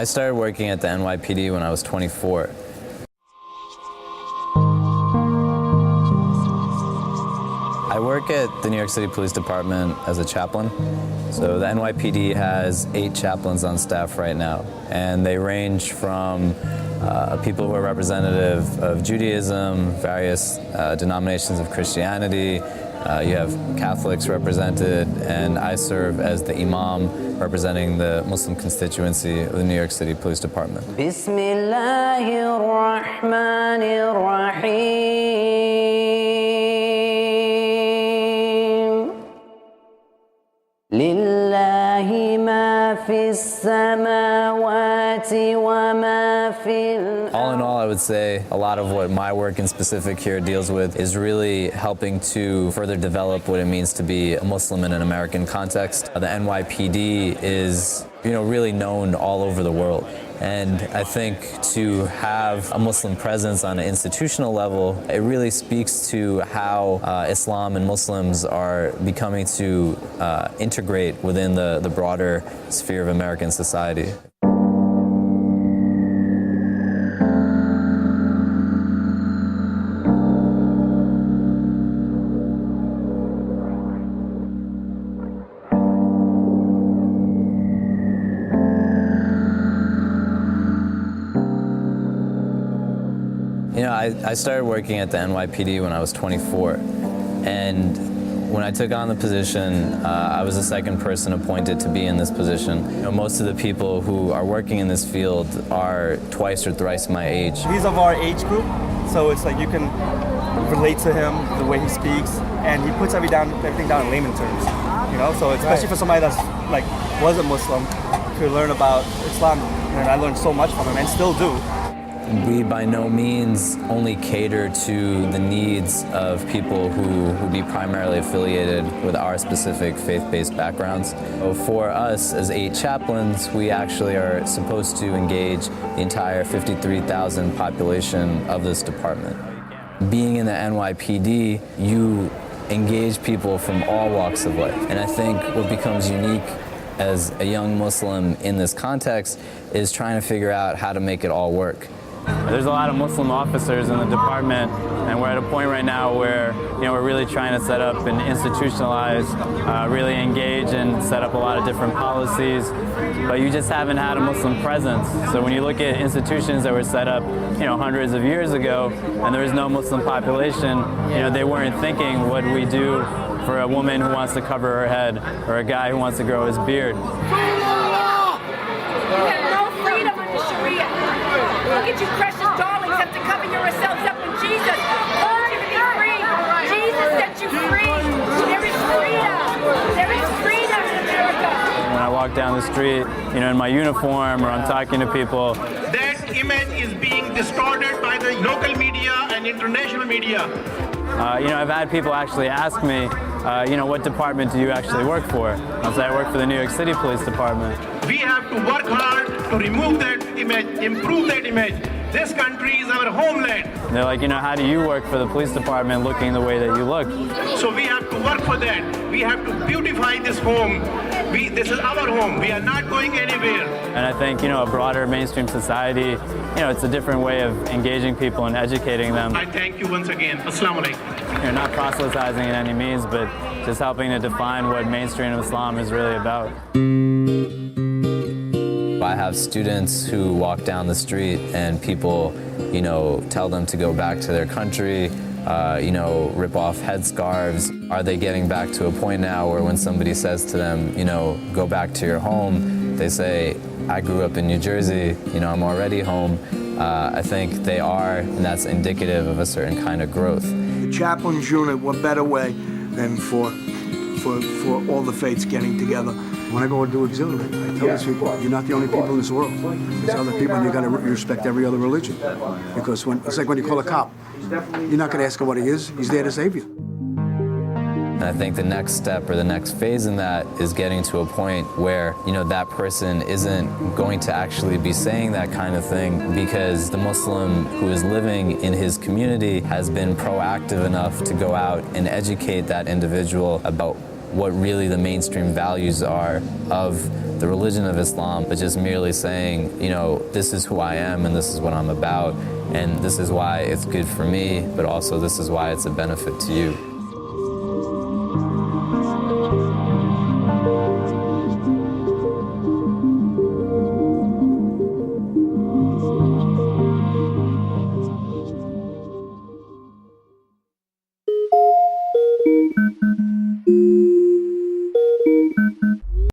I started working at the NYPD when I was 24. I work at the New York City Police Department as a chaplain. So the NYPD has 8 chaplains on staff right now, and they range from people who are representative of Judaism, various denominations of Christianity. You have Catholics represented, and I serve as the imam representing the Muslim constituency of the New York City Police Department. All in all, I would say a lot of what my work in specific here deals with is really helping to further develop what it means to be a Muslim in an American context. The NYPD is, really known all over the world. And I think to have a Muslim presence on an institutional level, it really speaks to how Islam and Muslims are becoming to integrate within the broader sphere of American society. I started working at the NYPD when I was 24, and when I took on the position, I was the second person appointed to be in this position. Most of the people who are working in this field are twice or thrice my age. He's of our age group, so it's like you can relate to him, the way he speaks, and he puts everything down in layman terms. So especially for somebody that's wasn't Muslim, to learn about Islam, and I learned so much from him and still do. We by no means only cater to the needs of people who be primarily affiliated with our specific faith-based backgrounds. So for us as 8 chaplains, we actually are supposed to engage the entire 53,000 population of this department. Being in the NYPD, you engage people from all walks of life. And I think what becomes unique as a young Muslim in this context is trying to figure out how to make it all work. There's a lot of Muslim officers in the department, and we're at a point right now where we're really trying to set up and institutionalize, really engage and set up a lot of different policies, but you just haven't had a Muslim presence. So when you look at institutions that were set up hundreds of years ago and there was no Muslim population, they weren't thinking, what do we do for a woman who wants to cover her head or a guy who wants to grow his beard? Look at you precious darlings have to cover yourselves up when Jesus called you to be free. Jesus set you free. There is freedom. There is freedom in America. When I walk down the street, in my uniform or I'm talking to people, that image is being distorted by the local media and international media. I've had people actually ask me, what department do you actually work for? I'll say I work for the New York City Police Department. We have to work hard to remove that image, improve that image. This country is our homeland. And they're like, how do you work for the police department looking the way that you look? So we have to work for that. We have to beautify this home. This is our home. We are not going anywhere. And I think, a broader mainstream society, it's a different way of engaging people and educating them. I thank you once again. Assalamu alaikum. Not proselytizing in any means, but just helping to define what mainstream Islam is really about. I have students who walk down the street and people, tell them to go back to their country, rip off headscarves. Are they getting back to a point now where when somebody says to them, go back to your home, they say, I grew up in New Jersey, I'm already home. I think they are, and that's indicative of a certain kind of growth. The chaplains unit, what better way than for all the faiths getting together. When I go and do auxiliary, I tell these people, you're not the only people in this world. There's other people, and you got to respect every other religion. Because it's like when you call a cop, you're not going to ask him what he is. He's there to save you. And I think the next step or the next phase in that is getting to a point where, that person isn't going to actually be saying that kind of thing because the Muslim who is living in his community has been proactive enough to go out and educate that individual about what really the mainstream values are of the religion of Islam, but just merely saying, this is who I am and this is what I'm about, and this is why it's good for me, but also this is why it's a benefit to you.